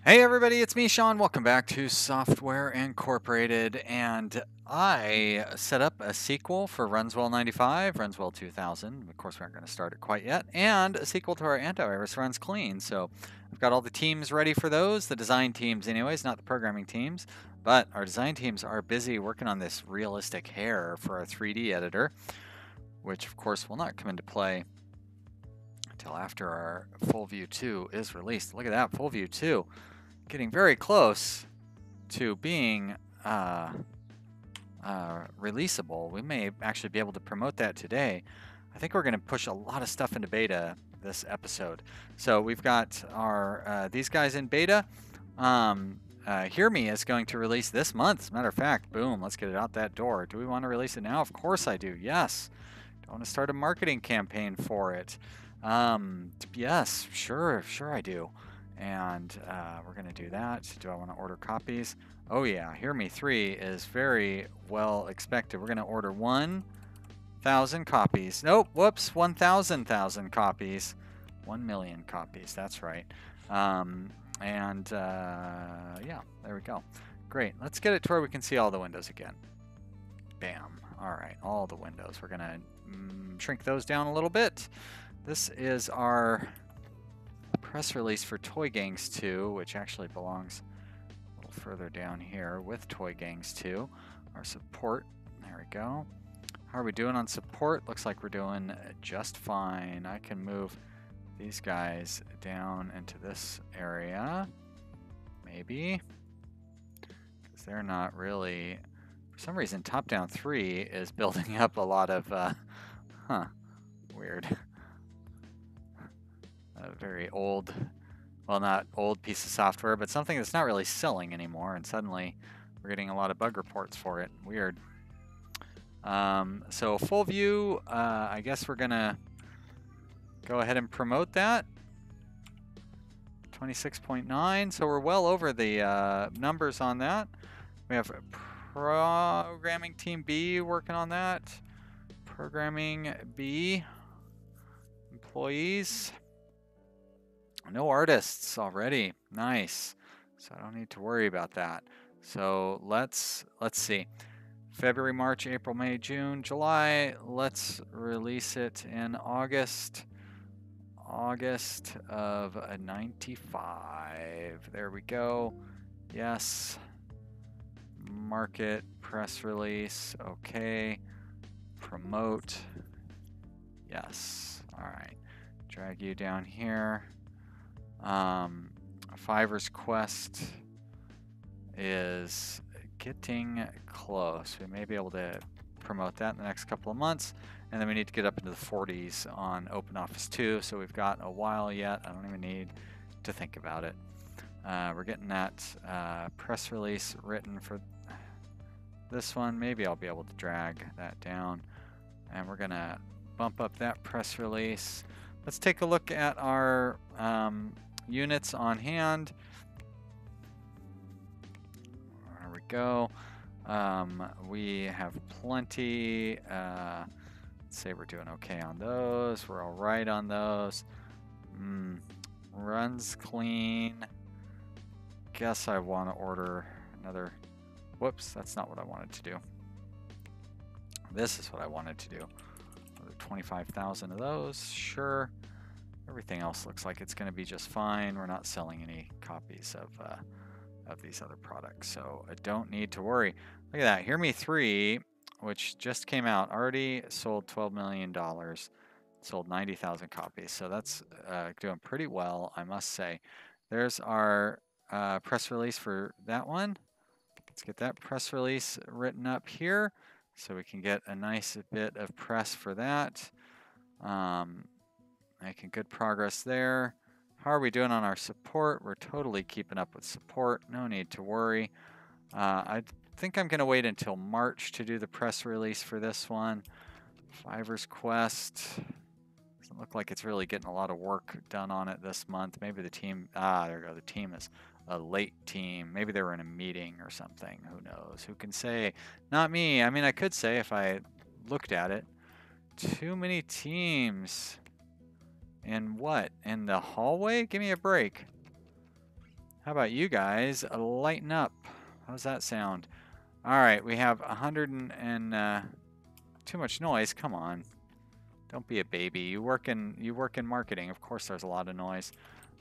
Hey everybody, it's me, Sean. Welcome back to Software Incorporated, and I set up a sequel for Runswell 95, Runswell 2000. Of course, we aren't going to start it quite yet, and a sequel to our antivirus Runs Clean. So I've got all the teams ready for those, the design teams anyways, not the programming teams. But our design teams are busy working on this realistic hair for our 3D editor, which of course will not come into play until after our Full View 2 is released. Look at that, Full View 2. Getting very close to being releasable. We may actually be able to promote that today. I think we're going to push a lot of stuff into beta this episode. So we've got our these guys in beta. Hear Me is going to release this month. As a matter of fact, boom, let's get it out that door. Do we want to release it now? Of course I do. Yes. Do I want to start a marketing campaign for it? Yes, sure I do. And we're going to do that. Do I want to order copies? Oh yeah, Hear Me 3 is very well expected. We're going to order 1,000 copies. Nope, whoops, 1,000,000 copies. 1 million copies, that's right. Yeah, there we go. Great, let's get it to where we can see all the windows again. Bam, all right, all the windows. We're going to shrink those down a little bit. This is our press release for Toy Gangs 2, which actually belongs a little further down here with Toy Gangs 2. Our support, there we go. How are we doing on support? Looks like we're doing just fine. I can move these guys down into this area, maybe, because they're not really, for some reason, top-down 3 is building up a lot of, weird. A very old, well, not old piece of software, but something that's not really selling anymore, and suddenly we're getting a lot of bug reports for it. Weird. So Full View, I guess we're gonna go ahead and promote that. 26.9, so we're well over the numbers on that. We have Programming Team B working on that. Programming B employees. No artists already. Nice. So I don't need to worry about that. So let's see. February, March, April, May, June, July. Let's release it in August. August of 95. There we go. Yes. Market, press release. Okay. Promote. Yes. All right. Drag you down here. Fiverr's Quest is getting close. We may be able to promote that in the next couple of months, and then we need to get up into the 40s on OpenOffice 2, so we've got a while yet. I don't even need to think about it. We're getting that press release written for this one. Maybe I'll be able to drag that down, and we're gonna bump up that press release. Let's take a look at our units on hand. There we go. We have plenty. Let's say we're doing okay on those. We're all right on those. Runs clean. Guess I want to order another. Whoops, that's not what I wanted to do. This is what I wanted to do. 25,000 of those, sure. Everything else looks like it's going to be just fine. We're not selling any copies of these other products, so I don't need to worry. Look at that. Hear Me 3, which just came out, already sold $12 million, sold 90,000 copies. So that's doing pretty well, I must say. There's our press release for that one. Let's get that press release written up here, so we can get a nice bit of press for that. Making good progress there. How are we doing on our support? We're totally keeping up with support. No need to worry. I think I'm going to wait until March to do the press release for this one. Fiverr's Quest. Doesn't look like it's really getting a lot of work done on it this month. Maybe the team, there we go. The team is a late team. Maybe they were in a meeting or something. Who knows? Who can say? Not me. I mean, I could say if I looked at it. Too many teams. In what? In the hallway? Give me a break. How about you guys lighten up? How's that sound? All right, we have 100 and too much noise. Come on, don't be a baby. You work in marketing. Of course, there's a lot of noise.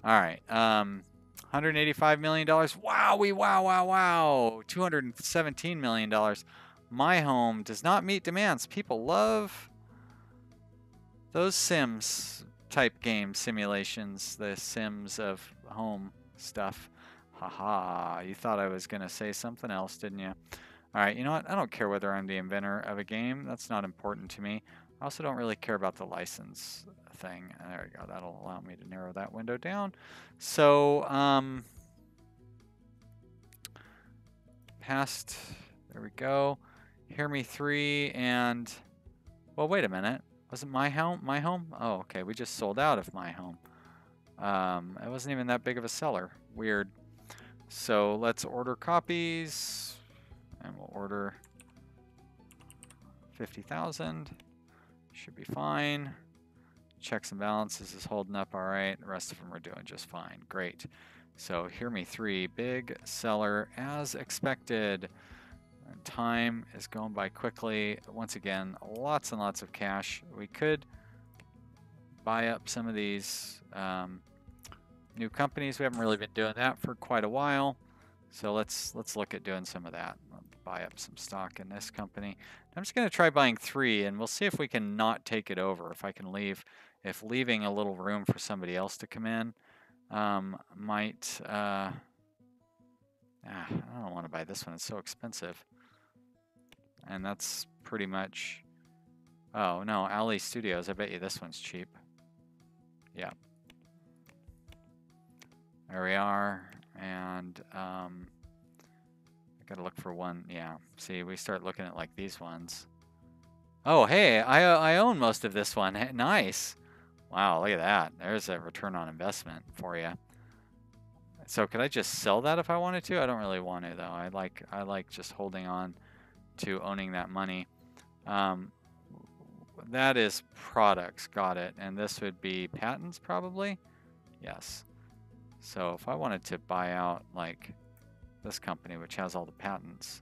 All right, $185 million. Wow, wow. $217 million. My home does not meet demands. People love those Sims type game simulations, the Sims of home stuff. Haha, you thought I was going to say something else, didn't you? All right, you know what? I don't care whether I'm the inventor of a game. That's not important to me. I also don't really care about the license thing. There we go. That'll allow me to narrow that window down. So, past, there we go. Hear Me 3 and, well, wait a minute. Wasn't my home? My home? Oh, okay. We just sold out of my home. It wasn't even that big of a seller. Weird. So let's order copies, and we'll order 50,000. Should be fine. Checks and balances is holding up all right. The rest of them are doing just fine. Great. So Hear Me 3, big seller as expected. And time is going by quickly. Once again, lots and lots of cash. We could buy up some of these new companies. We haven't really been doing that for quite a while. So let's look at doing some of that. I'll buy up some stock in this company. I'm just going to try buying 3, and we'll see if we can not take it over. If I can leave, if leaving a little room for somebody else to come in might. I don't want to buy this one. It's so expensive. And that's pretty much. Oh no, Ali Studios. I bet you this one's cheap. Yeah. There we are, and I gotta look for one. Yeah, see, we start looking at like these ones. Oh, hey, I own most of this one. Hey, nice. Wow, look at that. There's a return on investment for you. So could I just sell that if I wanted to? I don't really want to though. I like just holding on to owning that money. That is products. Got it. And this would be patents probably. Yes. So if I wanted to buy out like this company, which has all the patents,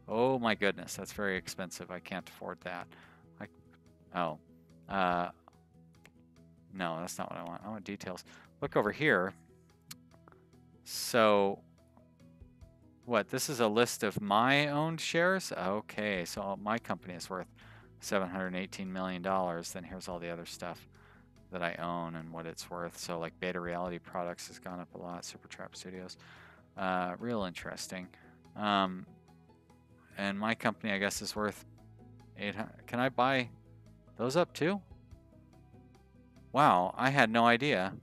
oh my goodness, that's very expensive. I can't afford that. No, that's not what I want. I want details. Look over here. So what? This is a list of my owned shares? Okay, so my company is worth $718 million. Then here's all the other stuff that I own and what it's worth. So like Beta Reality Products has gone up a lot. Supertrap Studios, real interesting. And my company, I guess, is worth 800. Can I buy those up too? Wow, I had no idea.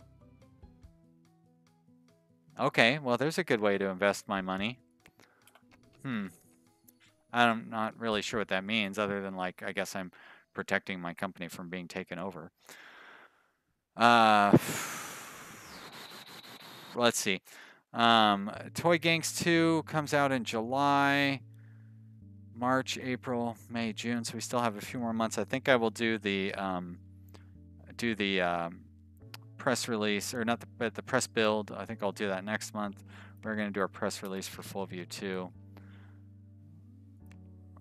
Okay, well, there's a good way to invest my money. I'm not really sure what that means, other than like, I guess I'm protecting my company from being taken over. Let's see. Toy Gangs 2 comes out in July, March, April, May, June. So we still have a few more months. I think I will do the press release, or not the press build. I think I'll do that next month. We're going to do our press release for Full View 2.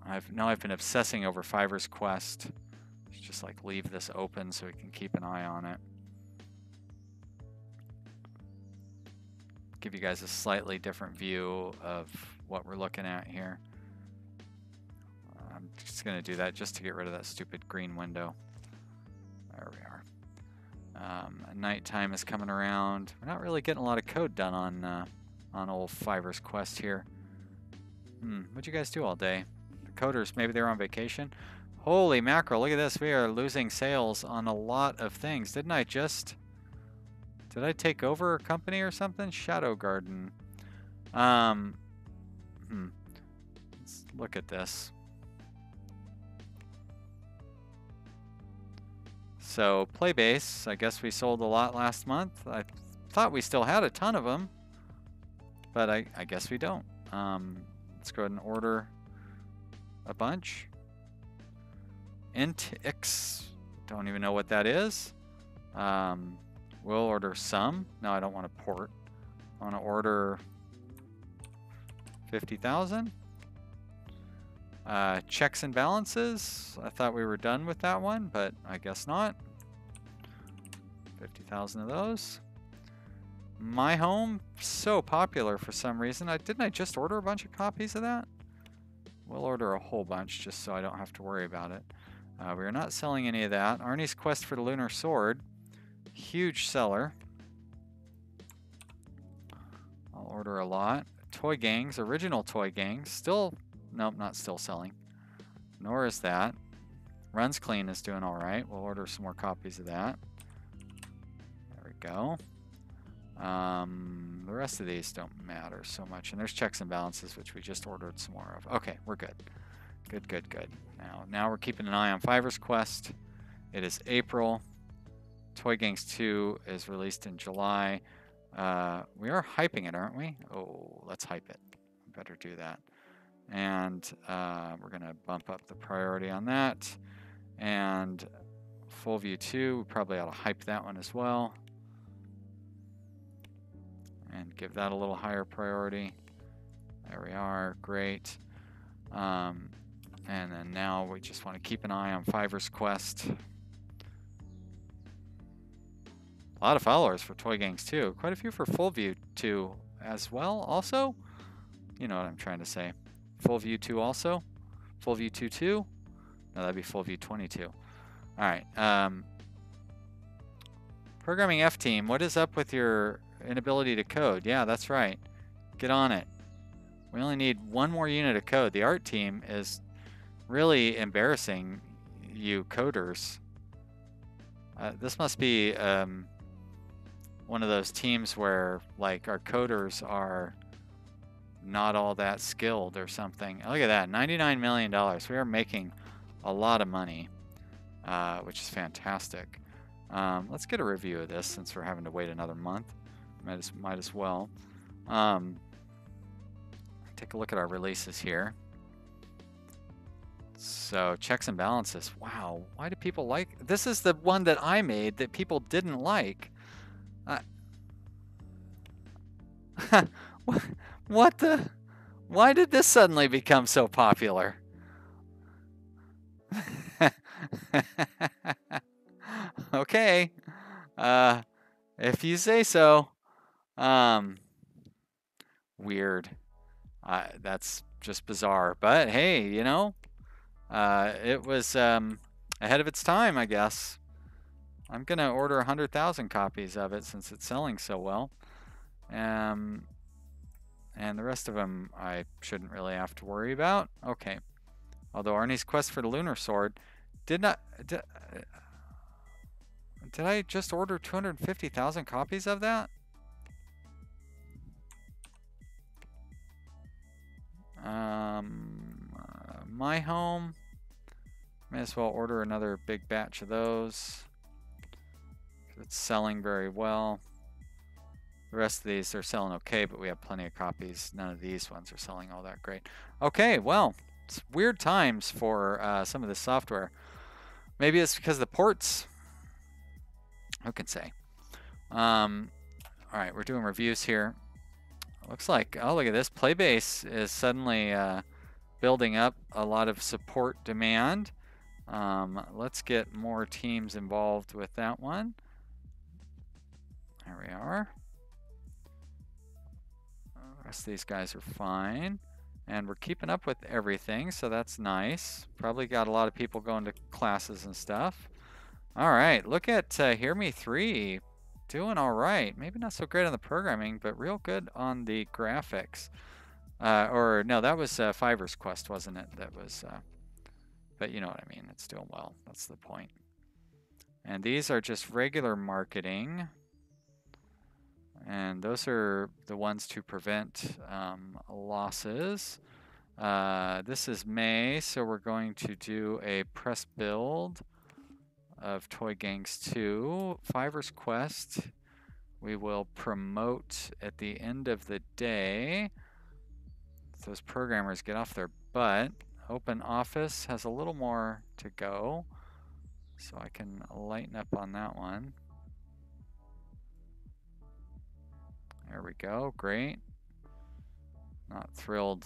I've been obsessing over Fiverr's Quest. Just like leave this open so we can keep an eye on it. Give you guys a slightly different view of what we're looking at here. I'm just going to do that just to get rid of that stupid green window. There we are. Nighttime is coming around. We're not really getting a lot of code done on old Fiverr's Quest here. What'd you guys do all day? The coders, maybe they were on vacation. Holy mackerel, look at this. We are losing sales on a lot of things. Did I take over a company or something? Shadow Garden. Let's look at this. So Playbase, I guess we sold a lot last month. I thought we still had a ton of them, but I guess we don't. Let's go ahead and order a bunch. IntX, don't even know what that is. We'll order some. No, I don't want to port. I want to order 50,000. Checks and balances. I thought we were done with that one, but I guess not. 50,000 of those. My Home, so popular for some reason. Didn't I just order a bunch of copies of that? We'll order a whole bunch just so I don't have to worry about it. We are not selling any of that. Arnie's Quest for the Lunar Sword. Huge seller. I'll order a lot. Toy Gangs, original Toy Gangs. Still, nope, not still selling. Nor is that. Runs Clean is doing all right. We'll order some more copies of that. There we go. The rest of these don't matter so much. And there's Checks and Balances, which we just ordered some more of. Okay, we're good. Good, good, good. Now we're keeping an eye on Fiverr's Quest. It is April. Toy Gangs 2 is released in July. We are hyping it, aren't we? Oh, let's hype it. Better do that. And we're going to bump up the priority on that. And Full View 2, we probably ought to hype that one as well. And give that a little higher priority. There we are. Great. And then now we just want to keep an eye on Fiverr's Quest. A lot of followers for Toy Gangs 2. Quite a few for Full View 2 as well. Also, you know what I'm trying to say. Full View 2 also. Full View 2 2. No, that'd be Full View 22. All right. Programming F team, what is up with your inability to code? Yeah, that's right. Get on it. We only need one more unit of code. The art team is really embarrassing you coders. This must be one of those teams where like our coders are not all that skilled or something. Look at that, $99 million. We are making a lot of money, which is fantastic. Let's get a review of this since we're having to wait another month. Might as well. Take a look at our releases here. So Checks and Balances. Wow, why do people like this? Is the one that I made that people didn't like. What the? Why did this suddenly become so popular? Okay, if you say so. Weird. That's just bizarre. But hey, you know, it was ahead of its time, I guess. I'm gonna order 100,000 copies of it since it's selling so well. And the rest of them I shouldn't really have to worry about. Okay. Although Arnie's Quest for the Lunar Sword did I just order 250,000 copies of that? My Home, may as well order another big batch of those. It's selling very well. The rest of these are selling okay, but we have plenty of copies. None of these ones are selling all that great. Okay, well, it's weird times for some of this software. Maybe it's because of the ports. Who can say? All right, we're doing reviews here. Looks like, oh, look at this. Playbase is suddenly building up a lot of support demand. Let's get more teams involved with that one. There we are. The rest of these guys are fine. And we're keeping up with everything, so that's nice. Probably got a lot of people going to classes and stuff. All right, look at Hear Me 3. Doing all right. Maybe not so great on the programming, but real good on the graphics. Or no, that was Fiverr's Quest, wasn't it? That was, but you know what I mean. It's doing well. That's the point. And these are just regular marketing. And those are the ones to prevent losses. This is May, so we're going to do a press build of Toy Gangs 2. Fiverr's Quest we will promote at the end of the day. So those programmers get off their butt. Open Office has a little more to go, so I can lighten up on that one. There we go. Great. Not thrilled.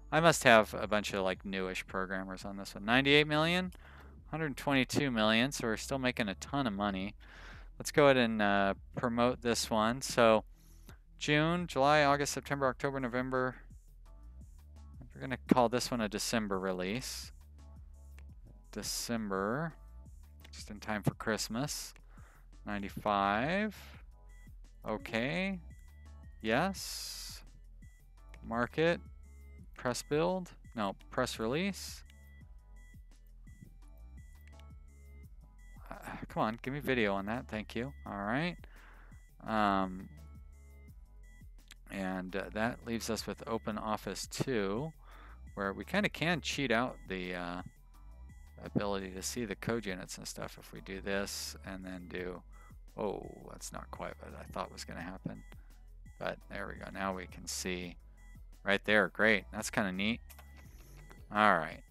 I must have a bunch of like newish programmers on this one. 98 million, 122 million. So we're still making a ton of money. Let's go ahead and promote this one. So June, July, August, September, October, November. We're going to call this one a December release. December, just in time for Christmas. 95. Okay. Yes. Market. Press build. No, press release. Come on, give me video on that. Thank you. All right. And that leaves us with OpenOffice 2, where we kind of can cheat out the ability to see the code units and stuff if we do this and then do, oh, that's not quite what I thought was going to happen. But there we go. Now we can see right there. Great. That's kind of neat. All right.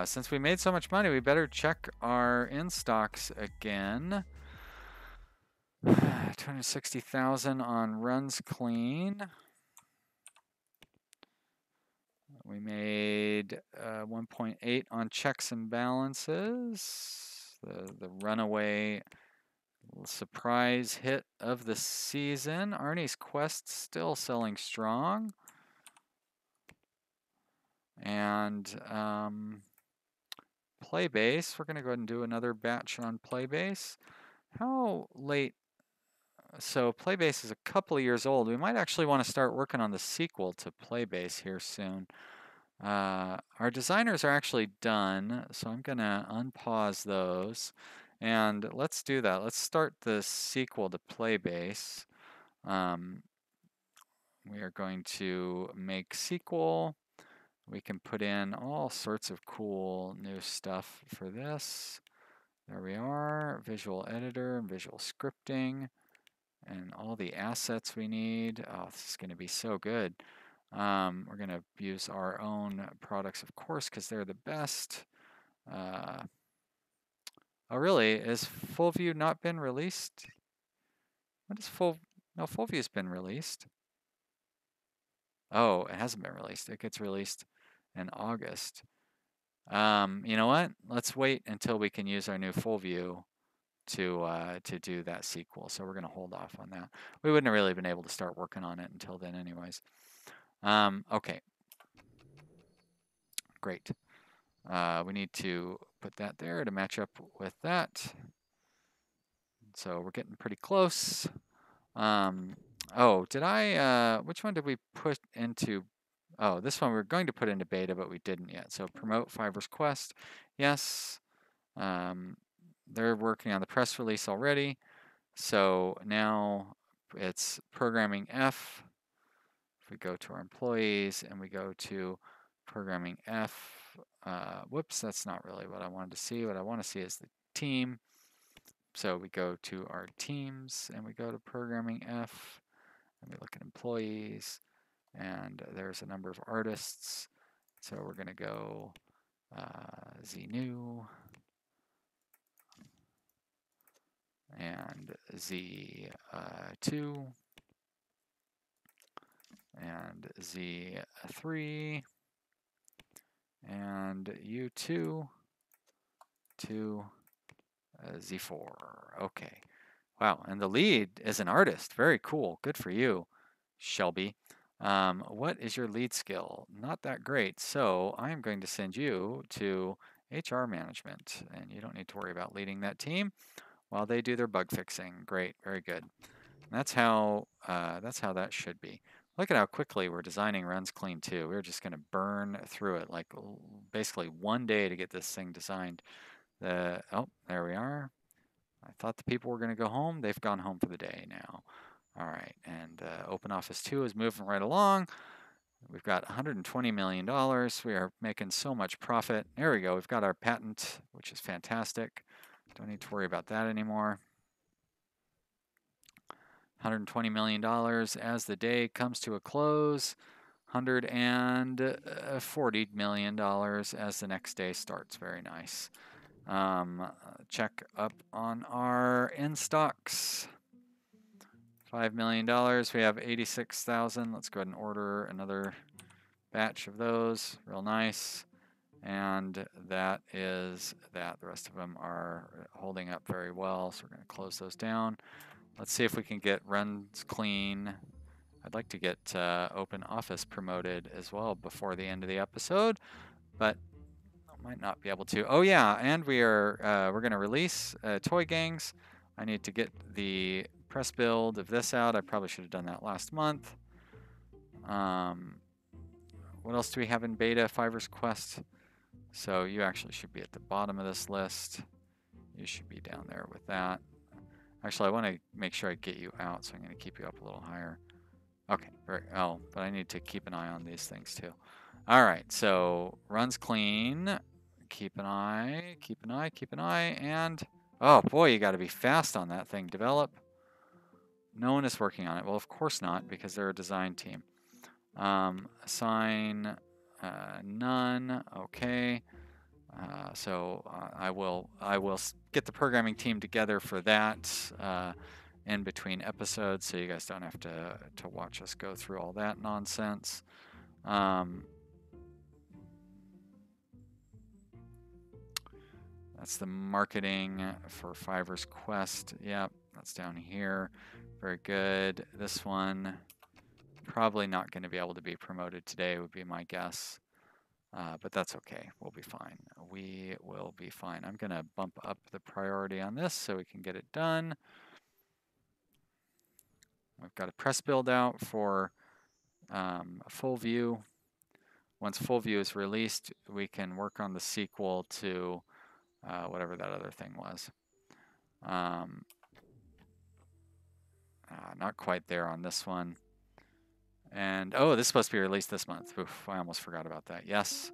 Since we made so much money, we better check our in-stocks again. 260,000 on runs clean. We made 1.8 on checks and balances. The runaway surprise hit of the season. Arnie's Quest still selling strong. And Playbase, we're going to go ahead and do another batch on Playbase. How late? So Playbase is a couple of years old. We might actually want to start working on the sequel to Playbase here soon. Our designers are actually done, so I'm going to unpause those. And let's do that. Let's start the sequel to Playbase. We are going to make sequel. We can put in all sorts of cool new stuff for this. There we are, visual editor and visual scripting and all the assets we need. Oh, this is going to be so good. We're going to use our own products, of course, because they're the best. Oh, really? Has Full View not been released? What is Full? No, Full View's been released. Oh, it hasn't been released. It gets released in August. You know what? Let's wait until we can use our new Full View to do that sequel. So we're going to hold off on that. We wouldn't have really been able to start working on it until then anyways. Okay. Great. We need to put that there to match up with that. So we're getting pretty close. Oh, did I, which one did we put into? Oh, this one we're going to put into beta, but we didn't yet. So promote Fiverr's Quest. Yes. They're working on the press release already. So now it's programming F. If we go to our employees and we go to programming F, whoops, that's not really what I wanted to see. What I want to see is the team. So we go to our teams and we go to programming F and we look at employees and there's a number of artists. So we're going to go Z-new and Z2 and Z3 and U2 to Z4. Okay. Wow, and the lead is an artist. Very cool. Good for you, Shelby. What is your lead skill? Not that great. So I'm going to send you to HR management, and you don't need to worry about leading that team while they do their bug fixing. Great, very good. And that's how that should be. Look at how quickly we're designing runs clean too. We're just going to burn through it like basically one day to get this thing designed. Oh, there we are. I thought the people were going to go home. They've gone home for the day now. All right, and OpenOffice 2 is moving right along. We've got $120 million. We are making so much profit. There we go. We've got our patent, which is fantastic. Don't need to worry about that anymore. $120 million as the day comes to a close. $140 million as the next day starts. Very nice. Check up on our in-stocks. $5 million. We have 86,000. Let's go ahead and order another batch of those. Real nice. And that is that. The rest of them are holding up very well, so we're going to close those down. Let's see if we can get runs clean. I'd like to get Open Office promoted as well before the end of the episode, but I might not be able to. Oh yeah, and we're going to release Toy Gangs. I need to get the press build of this out. I probably should have done that last month. What else do we have in beta? Fiverr's Quest. So you actually should be at the bottom of this list. You should be down there with that. Actually, I want to make sure I get you out, so I'm going to keep you up a little higher. Okay, but I need to keep an eye on these things too. All right, so runs clean. Keep an eye, keep an eye, keep an eye, and oh boy, you got to be fast on that thing. Develop. No one is working on it. Well, of course not, because they're a design team. Assign none. Okay. So I will get the programming team together for that in between episodes, so you guys don't have to watch us go through all that nonsense. That's the marketing for Fiverr's Quest. Yep, that's down here. Very good. This one probably not going to be able to be promoted today, would be my guess. But that's okay. We'll be fine. We will be fine. I'm going to bump up the priority on this so we can get it done. We've got a press build out for full view. Once full view is released, we can work on the sequel to whatever that other thing was. Not quite there on this one. And oh, this is supposed to be released this month. Oof, I almost forgot about that. Yes.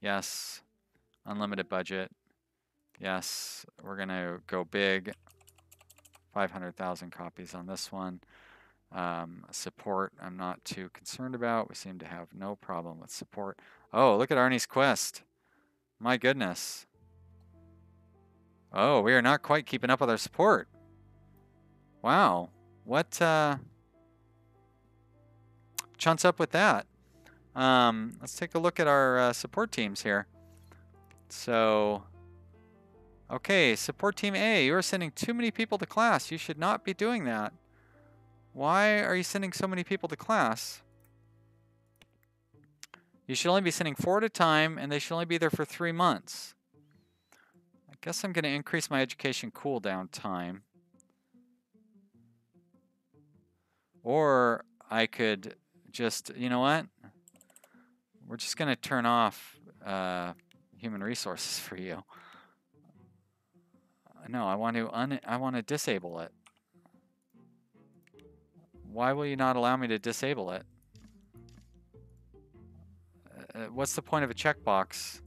Yes. Unlimited budget. Yes. We're going to go big. 500,000 copies on this one. Support, I'm not too concerned about. We seem to have no problem with support. Oh, look at Arnie's Quest. My goodness. Oh, we are not quite keeping up with our support. Wow. What chunks up with that? Let's take a look at our support teams here. So, okay, support team A, you are sending too many people to class. You should not be doing that. Why are you sending so many people to class? You should only be sending 4 at a time, and they should only be there for 3 months. I guess I'm going to increase my education cooldown time. Or I could just, you know what? We're just going to turn off human resources for you. No, I want to disable it. Why will you not allow me to disable it? What's the point of a checkbox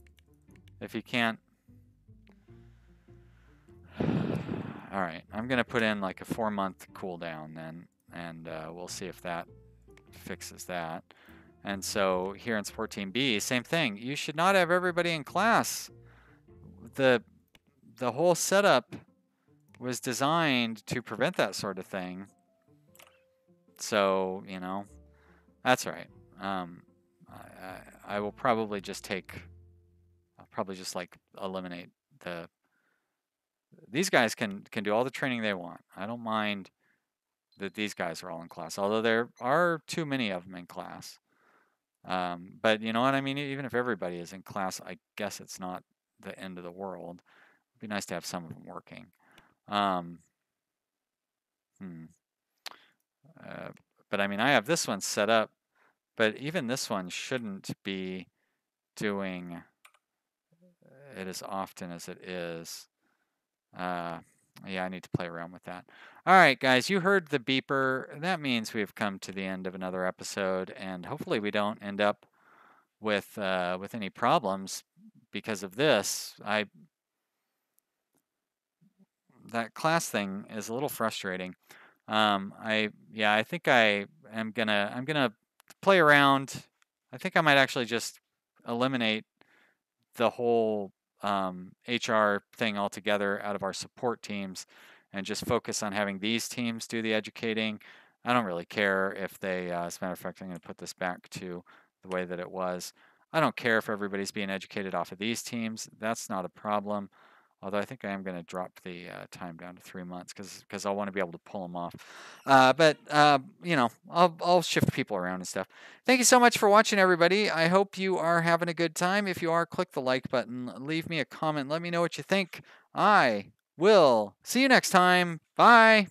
if you can't? All right, I'm going to put in like a 4-month cooldown then, and we'll see if that fixes that. And so here in support team B, same thing. You should not have everybody in class. The whole setup was designed to prevent that sort of thing. So, you know, that's all right. I will probably just I'll probably just like eliminate these guys can do all the training they want. I don't mind that these guys are all in class, although there are too many of them in class. But you know what I mean? Even if everybody is in class, I guess it's not the end of the world. It'd be nice to have some of them working. But I mean, I have this one set up, but even this one shouldn't be doing it as often as it is. Yeah, I need to play around with that. All right, guys, you heard the beeper. That means we've come to the end of another episode, and hopefully we don't end up with any problems because of this. That class thing is a little frustrating. I think I'm gonna play around. I think I might actually just eliminate the whole HR thing altogether out of our support teams and just focus on having these teams do the educating. I don't really care if they, as a matter of fact, I'm going to put this back to the way that it was. I don't care if everybody's being educated off of these teams. That's not a problem. Although I think I am going to drop the time down to 3 months because I want to be able to pull them off. But you know, I'll shift people around and stuff. Thank you so much for watching, everybody. I hope you are having a good time. If you are, click the like button. Leave me a comment. Let me know what you think. I will see you next time. Bye.